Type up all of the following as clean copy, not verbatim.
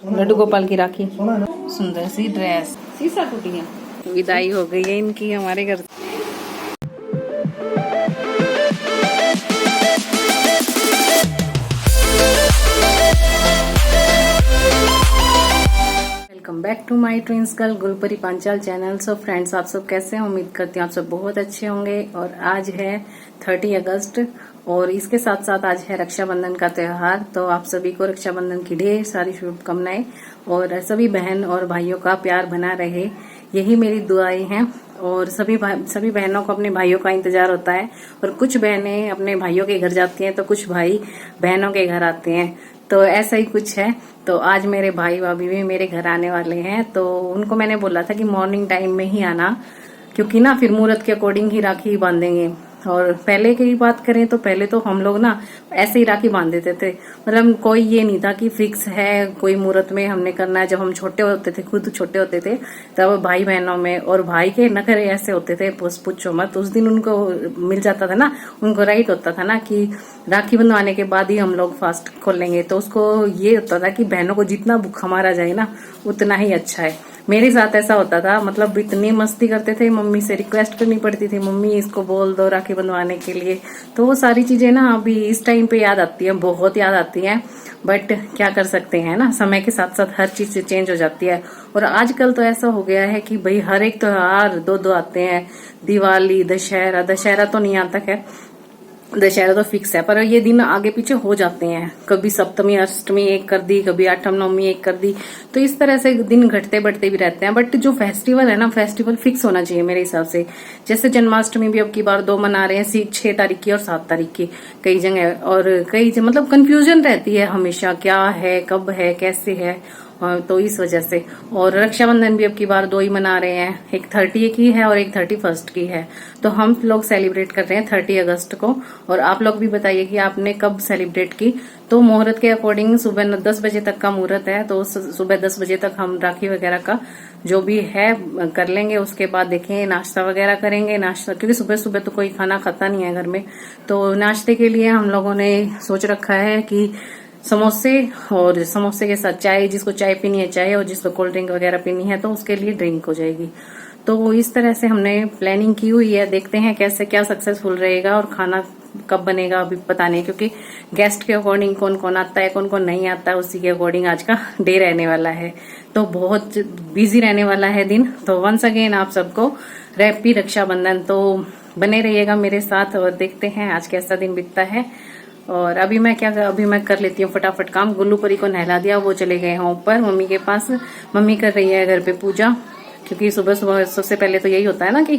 लड्डू गोपाल की राखी, सुंदर सी ड्रेस, शीशा टूटी है। विदाई हो गई है इनकी हमारे घर से। Welcome back to my twins girl Gulpari Panchal channel. So friends, आप सब कैसे हैं? उम्मीद करती हूँ आप सब बहुत अच्छे होंगे। और आज है 30 अगस्त और इसके साथ साथ आज है रक्षाबंधन का त्योहार। तो आप सभी को रक्षाबंधन की ढेर सारी शुभकामनाएं और सभी बहन और भाइयों का प्यार बना रहे, यही मेरी दुआएं हैं। और सभी बहनों को अपने भाइयों का इंतजार होता है और कुछ बहनें अपने भाइयों के घर जाती हैं तो कुछ भाई बहनों के घर आते हैं। तो ऐसा ही कुछ है। तो आज मेरे भाई भाभी भी मेरे घर आने वाले हैं, तो उनको मैंने बोला था कि मॉर्निंग टाइम में ही आना, क्योंकि ना फिर मुहूर्त के अकॉर्डिंग ही राखी बांधेंगे। और पहले की बात करें तो पहले तो हम लोग ना ऐसे ही राखी बांध देते थे, मतलब कोई ये नहीं था कि फिक्स है कोई मुहूर्त में हमने करना है। जब हम छोटे होते थे, खुद छोटे होते थे, तब भाई बहनों में और भाई के नखरे ऐसे होते थे पूछो मत। उस दिन उनको मिल जाता था ना, उनको राइट होता था ना कि राखी बंधवाने के बाद ही हम लोग फास्ट खोलेंगे। तो उसको ये होता था कि बहनों को जितना भूखा मारा जाए ना उतना ही अच्छा है। मेरे साथ ऐसा होता था, मतलब इतनी मस्ती करते थे, मम्मी से रिक्वेस्ट करनी पड़ती थी, मम्मी इसको बोल दो राखी बंधवाने के लिए। तो वो सारी चीजें ना अभी इस टाइम पे याद आती हैं, बहुत याद आती हैं। बट क्या कर सकते हैं ना, समय के साथ साथ हर चीज चेंज हो जाती है। और आजकल तो ऐसा हो गया है कि भाई हर एक त्योहार दो आते हैं। दिवाली, दशहरा तो नहीं आता है, दशहरा तो फिक्स है, पर ये दिन आगे पीछे हो जाते हैं। कभी सप्तमी अष्टमी एक कर दी, कभी आठम नवमी एक कर दी, तो इस तरह से दिन घटते बढ़ते भी रहते हैं। बट जो फेस्टिवल है ना, फेस्टिवल फिक्स होना चाहिए मेरे हिसाब से। जैसे जन्माष्टमी भी अब की बार 2 मना रहे हैं, 6 तारीख की और 7 तारीख की कई जगह, और कई मतलब कंफ्यूजन रहती है हमेशा, क्या है, कब है, कैसे है। तो इस वजह से। और रक्षाबंधन भी अब की बार 2 ही मना रहे हैं, एक 30 की है और एक 31 की है। तो हम लोग सेलिब्रेट कर रहे हैं 30 अगस्त को। और आप लोग भी बताइए कि आपने कब सेलिब्रेट की। तो मुहूर्त के अकॉर्डिंग सुबह 10 बजे तक का मुहूर्त है, तो सुबह 10 बजे तक हम राखी वगैरह का जो भी है कर लेंगे। उसके बाद देखेंगे नाश्ता वगैरह करेंगे। नाश्ता क्योंकि सुबह सुबह तो कोई खाना खाता नहीं है घर में, तो नाश्ते के लिए हम लोगों ने सोच रखा है कि समोसे, और समोसे के साथ चाय, जिसको चाय पीनी है चाय, और जिसको कोल्ड ड्रिंक वगैरह पीनी है तो उसके लिए ड्रिंक हो जाएगी। तो इस तरह से हमने प्लानिंग की हुई है, देखते हैं कैसे क्या सक्सेसफुल रहेगा। और खाना कब बनेगा अभी पता नहीं, क्योंकि गेस्ट के अकॉर्डिंग कौन कौन आता है, कौन कौन नहीं आता है, उसी के अकॉर्डिंग आज का डे रहने वाला है। तो बहुत बिजी रहने वाला है दिन। तो वंस अगेन आप सबको हैप्पी रक्षाबंधन। तो बने रहिएगा मेरे साथ और देखते हैं आज कैसा दिन बीतता है। और अभी मैं कर लेती हूँ फटाफट काम। गुल्लू परी को नहला दिया, वो चले गए हैं ऊपर मम्मी के पास। मम्मी कर रही है घर पे पूजा, क्योंकि सुबह सुबह सबसे पहले तो यही होता है ना कि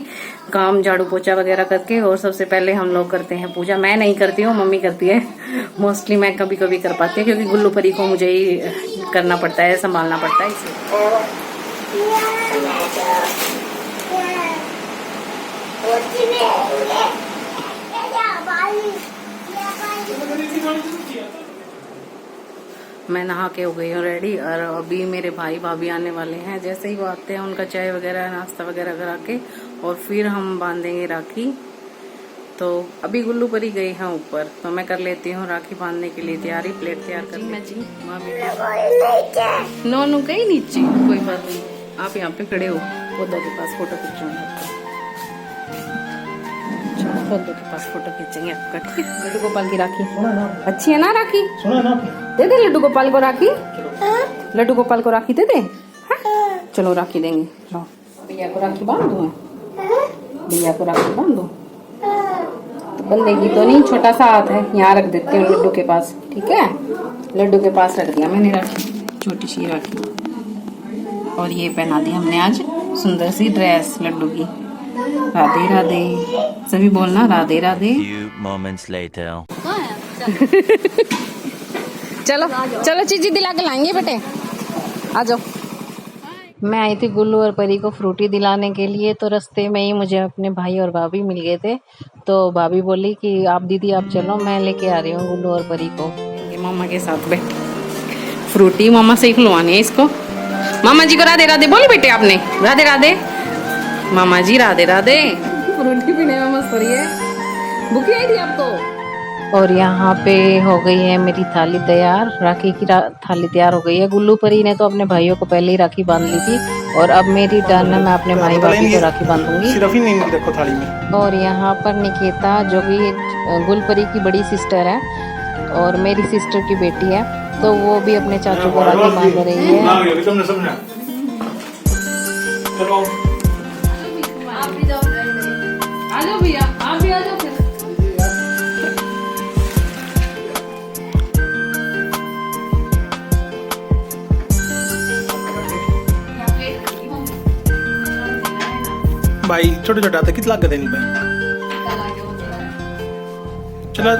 काम झाड़ू पोछा वगैरह करके, और सबसे पहले हम लोग करते हैं पूजा। मैं नहीं करती हूँ, मम्मी करती है मोस्टली। मैं कभी कभी कर पाती हूँ, क्योंकि गुल्लू परी को मुझे ही करना पड़ता है, संभालना पड़ता है इसलिए। मैं नहा के हो गई हूँ रेडी, और अभी मेरे भाई भाभी आने वाले हैं। जैसे ही वो आते हैं उनका चाय वगैरह नाश्ता वगैरह करा के और फिर हम बांधेंगे राखी। तो अभी गुल्लू परी गई है ऊपर, तो मैं कर लेती हूँ राखी बांधने के लिए तैयारी। प्लेट तैयार कर मैं जी। नोनू गई नीचे, कोई बात नहीं, आप यहाँ पे खड़े हो, पौधों के पास फोटो खींचूंगा। पौधों के पास फोटो खींचेंगे आपका, ठीक है? लड्डू गोपाल की राखी अच्छी है ना? राखी दे दे लड्डू गोपाल को, राखी लड्डू गोपाल को राखी दे दे। चलो राखी देंगे। भैया को राखी बांध दो, भैया को राखी बांध दो। तो बंदेगी तो नहीं, छोटा सा हाथ है, यहाँ रख देते हैं लड्डू के पास, ठीक है? लड्डू के पास रख दिया मैंने राखी, छोटी सी राखी। और ये पहना दी हमने आज सुंदर सी ड्रेस लड्डू की। राधे राधे, सभी बोलना राधे राधे। चलो चलो चीजी दिला के लाएंगे बेटे, आ जाओ। मैं आई थी गुल्लू और परी को फ्रूटी दिलाने के लिए, तो रास्ते में ही मुझे अपने भाई और भाभी मिल गए थे। तो भाभी बोली कि आप दीदी आप चलो, मैं लेके आ रही हूँ गुल्लू और परी को। ये मामा के साथ बैठ फ्रूटी मामा से ही खिलवानी है इसको। मामा जी को राधे राधे बोली बेटे आपने, राधे राधे मामा जी, राधे राधे। फ्रूटी पीने में मस्त हो रही है। भूखी आई थी आपको? और यहाँ पे हो गई है मेरी थाली तैयार, राखी की थाली तैयार हो गई है। गुल्लू परी ने तो अपने भाइयों को पहले ही राखी बांध ली थी और अब मेरी टर्न है, मैं अपने भाई भाभी को राखी बांधूंगी। सिर्फ ही नहीं रखो थाली में। और यहाँ पर निकेता जो कि गुलपरी की बड़ी सिस्टर है और मेरी सिस्टर की बेटी है, तो वो भी अपने चाचू को राखी बांध रही है। आप भी जाओ, आ जाओ भैया, आप भी आ जाओ फिर। भाई छोटे छोटे आते कितना लागत है नहीं भाई। चलो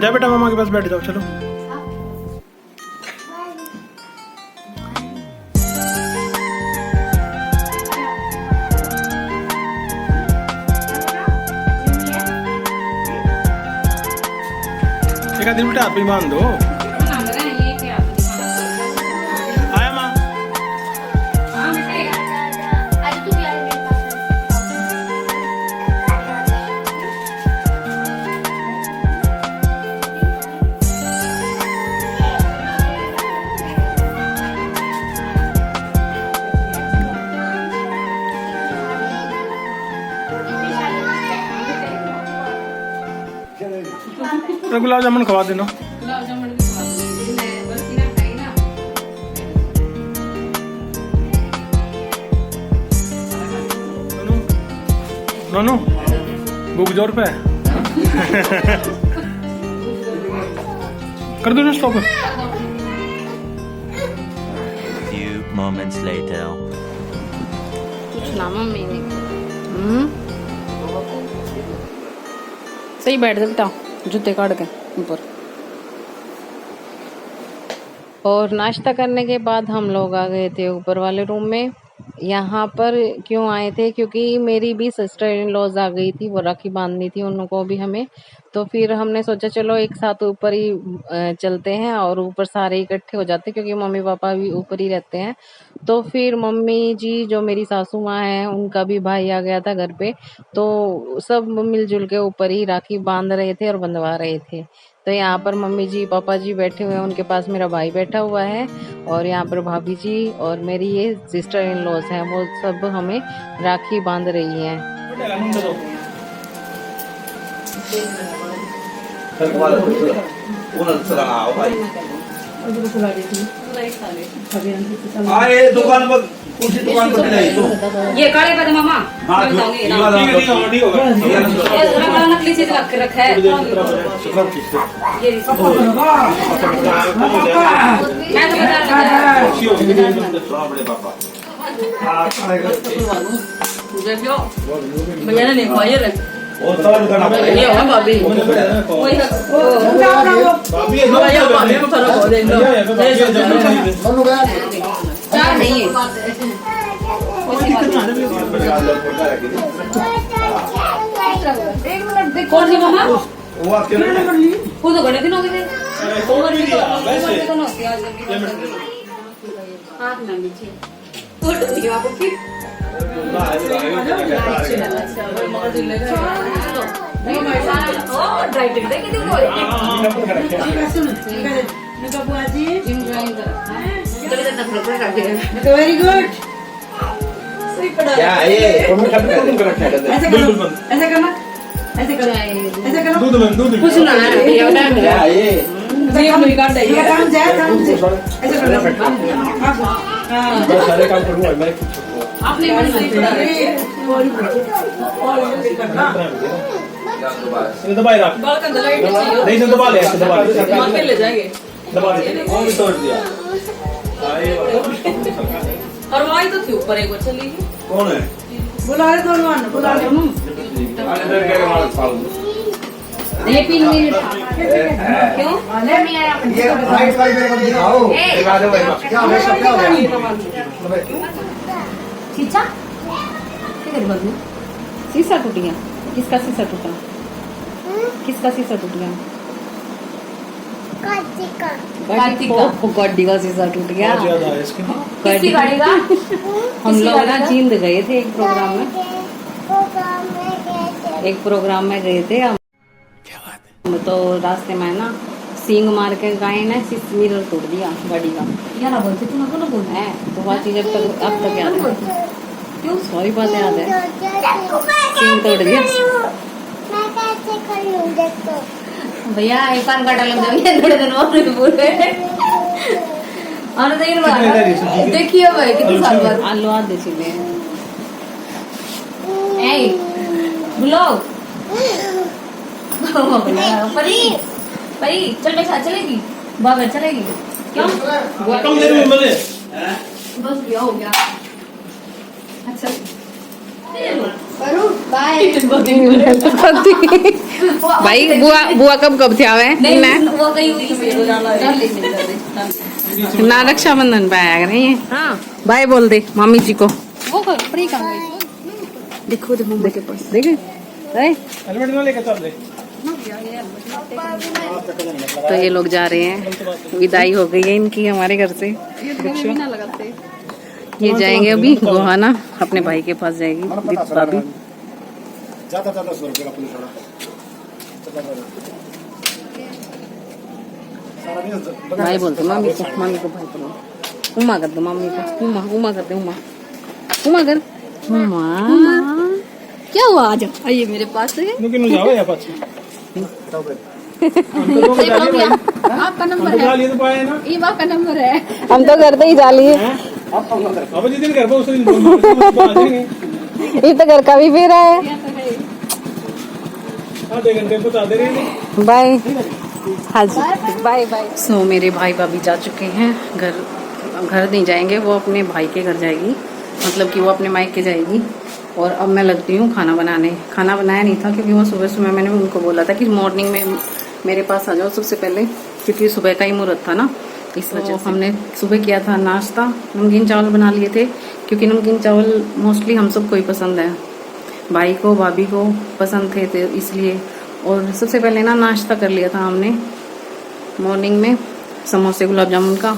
जा बेटा मामा के पास बैठ जाओ। चलो एक आदमी बेटा हाथ में बांध दो। आया माँ गुलाब जामुन खवा देना। गुलाब जामुन भी खवा दूंगी, मैं बर्फी ना खाई ना। नोनू भूख जोर पे कर दो ना स्टॉप। Few moments later. कुछ ना मम्मी ने सही बैठ जा बेटा, जूते काट के ऊपर। और नाश्ता करने के बाद हम लोग आ गए थे ऊपर वाले रूम में। यहाँ पर क्यों आए थे, क्योंकि मेरी भी सिस्टर इन लॉज आ गई थी, वो राखी बांधनी थी उनको भी हमें। तो फिर हमने सोचा चलो एक साथ ऊपर ही चलते हैं और ऊपर सारे इकट्ठे हो जाते, क्योंकि मम्मी पापा भी ऊपर ही रहते हैं। तो फिर मम्मी जी जो मेरी सासू माँ हैं, उनका भी भाई आ गया था घर पे, तो सब मिलजुल के ऊपर ही राखी बांध रहे थे और बंधवा रहे थे। तो यहाँ पर मम्मी जी पापा जी बैठे हुए हैं, उनके पास मेरा भाई बैठा हुआ है और यहाँ पर भाभी जी और मेरी ये सिस्टर इन लॉज हैं, वो सब हमें राखी बांध रही हैं। आए दुकान पर कुछ दुकान पर नहीं तो ये काले पे मामा मैं बताऊंगी ना। ठीक होगा। ये रंग नकली चीज रख रखा है। ये मैं तो बता बड़े पापा मुझे क्यों भैया ने लिखवाया रे और सारा दुकान पर ये है भाभी वही भाभी ये भैया भाभी में फर्क हो देख लो चार नहीं है कौन सी मामा वो आपके वो तो बड़े दिन हो गए हाथ ना नीचे फोटो दियो आपको फिर वेरी गुड क्या ये ऐसे करो ऐसे करना ऐसे करो ऐसे करो दूध में दूध कुछ ना क्या ये जेब में काट दे काम से ऐसे करो मैं सारे काम करूंगा मैं आपने मन से ये दबाई रख बाल का लाइट चाहिए नहीं तो दबा ले ऐसे दबा ले मार के ले जाएंगे दबा दे वो भी तोड़ दिया और वही तो थी ऊपर एक और चली कौन है बुला रहे दोनों बुला रहे अरे इधर के माल फालू ये पिन क्यों ये राइट साइड मेरे को दिखाओ दिखा दो भाई क्या हो गया शीशा क्या कर बदलू शीशा टूट गया। किसका शीशा टूटा? किसका शीशा टूट गया? गाड़ी का शीशा टूट गया। ज्यादा है इसके किसकी गाड़ी का हम लोग ना जींद गए थे एक प्रोग्राम में, एक प्रोग्राम में गए थे हम। क्या बात तो रास्ते में ना सींग मार के गाय ने मिरर तोड़ दिया गाड़ी का। यार बोलते तुम को ना बोल है तो वह चीज अब तक याद है। क्यों सॉरी बात याद है। सींग तोड़ दिया भैया एक कान काटा लग जाए थोड़े दिन और बोले और दिन बाद देखिए भाई कितने साल बाद आलू आधे छिले ए बुलाओ परी परी चल मेरे साथ चलेगी बाबा चलेगी क्यों कम देर में मिले बस गया हो गया अच्छा बाय भाई बुआ कब थे आवे वो गई हुई ना रक्षाबंधन पे आया नहीं है। हाँ बाय बोल दे मम्मी जी को। वो फ्री कहाँ गई देखो देखो मम्मी के पास देखे हेलमेट ना लेकर चल रहे। तो ये लोग जा रहे हैं, विदाई हो गई है इनकी हमारे घर से। ना लगाते ये जाएंगे अभी गोहाना अपने भाई के पास जाएगी भाभी। ज्यादा 100 रुपये का पुलिस वाला भाई बोलते मम्मी को भाई बोलो उमा कर दो मम्मी को। उमा कर दे उमा कर उमा। क्या हुआ आज आइए मेरे पास लेकिन जाओ या पाछी आपका नंबर है तो पाए ना ये आपका नंबर है हम तो करते ही जाली है। अब जिस दिन घर पर उस दिन ये तो घर का भी फिर है। आधे घंटे बता दे रहे बाय। हाँ जी बाय बाय। सो मेरे भाई भाभी जा चुके हैं घर नहीं जाएंगे, वो अपने भाई के घर जाएगी, मतलब कि वो अपने मायके जाएगी। और अब मैं लगती हूँ खाना बनाने। खाना बनाया नहीं था क्योंकि वो सुबह मैंने उनको बोला था कि मॉर्निंग में मेरे पास आ जाओ सबसे पहले, क्योंकि सुबह का ही मुहूर्त था ना, इस वजह से हमने सुबह किया था नाश्ता। नमकीन चावल बना लिए थे क्योंकि नमकीन चावल मोस्टली हम सबको ही पसंद है, भाई को भाभी को पसंद थे तो इसलिए। और सबसे पहले ना नाश्ता कर लिया था हमने मॉर्निंग में समोसे गुलाब जामुन का,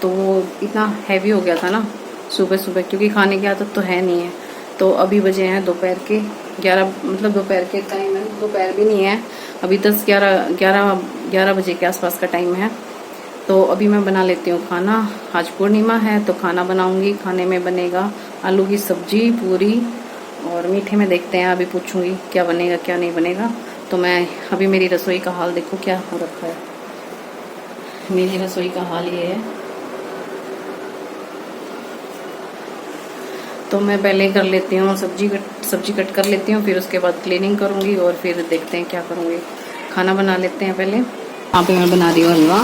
तो वो इतना हैवी हो गया था ना सुबह सुबह, क्योंकि खाने की आदत तो है नहीं है। तो अभी बजे हैं दोपहर के 11, मतलब दोपहर के टाइम है, दोपहर भी नहीं है अभी, 10-11 बजे के आसपास का टाइम है। तो अभी मैं बना लेती हूँ खाना। आज पूर्णिमा है तो खाना बनाऊंगी। खाने में बनेगा आलू की सब्जी पूरी, और मीठे में देखते हैं, अभी पूछूंगी क्या बनेगा क्या नहीं बनेगा। तो मैं अभी मेरी रसोई का हाल देखो क्या हो रखा है। मेरी रसोई का हाल ये है। तो मैं पहले कर लेती हूँ सब्जी कट कर लेती हूँ, फिर उसके बाद क्लीनिंग करूँगी और फिर देखते हैं क्या करूँगी। खाना बना लेते हैं पहले। यहाँ पे मैं बना रही हूँ हलवा,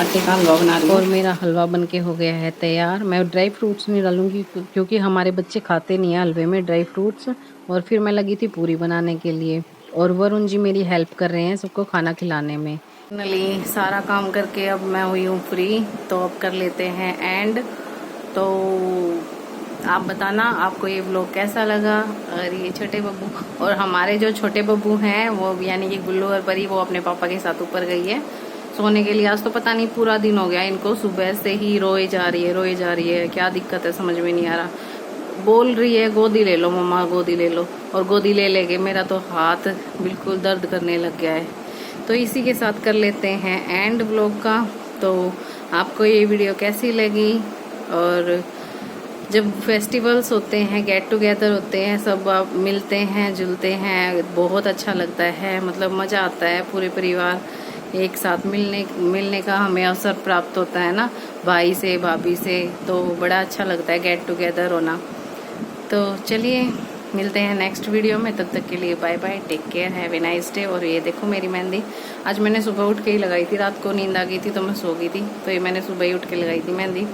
आटे का हलवा बना रही हूँ। और मेरा हलवा बन के हो गया है तैयार। मैं ड्राई फ्रूट्स नहीं डालूंगी क्योंकि हमारे बच्चे खाते नहीं है हलवे में ड्राई फ्रूट्स। और फिर मैं लगी थी पूरी बनाने के लिए, और वरुण जी मेरी हेल्प कर रहे हैं सबको खाना खिलाने में। फाइनली सारा काम करके अब मैं हुई हूँ फ्री, तो अब कर लेते हैं एंड। तो आप बताना आपको ये व्लॉग कैसा लगा। अगर ये छोटे बब्बू और हमारे जो छोटे बब्बू हैं वो यानी कि गुल्लू और परी, वो अपने पापा के साथ ऊपर गई है सोने के लिए। आज तो पता नहीं पूरा दिन हो गया इनको, सुबह से ही रोए जा रही है। क्या दिक्कत है समझ में नहीं आ रहा। बोल रही है गोदी ले लो मम्मा गोदी ले लो, और गोदी ले लेके मेरा तो हाथ बिल्कुल दर्द करने लग गया है। तो इसी के साथ कर लेते हैं एंड व्लॉग का। तो आपको ये वीडियो कैसी लगी, और जब फेस्टिवल्स होते हैं, गेट टुगेदर होते हैं, सब आप मिलते हैं जुलते हैं, बहुत अच्छा लगता है, मतलब मज़ा आता है। पूरे परिवार एक साथ मिलने का हमें अवसर प्राप्त होता है ना, भाई से भाभी से, तो बड़ा अच्छा लगता है गेट टुगेदर होना। तो चलिए मिलते हैं नेक्स्ट वीडियो में, तब तक के लिए bye bye, take care, have a nice day. और ये देखो मेरी मेहंदी आज मैंने सुबह उठ के ही लगाई थी, रात को नींद आ गई थी तो मैं सो गई थी, तो ये मैंने सुबह ही उठ के लगाई थी मेहंदी।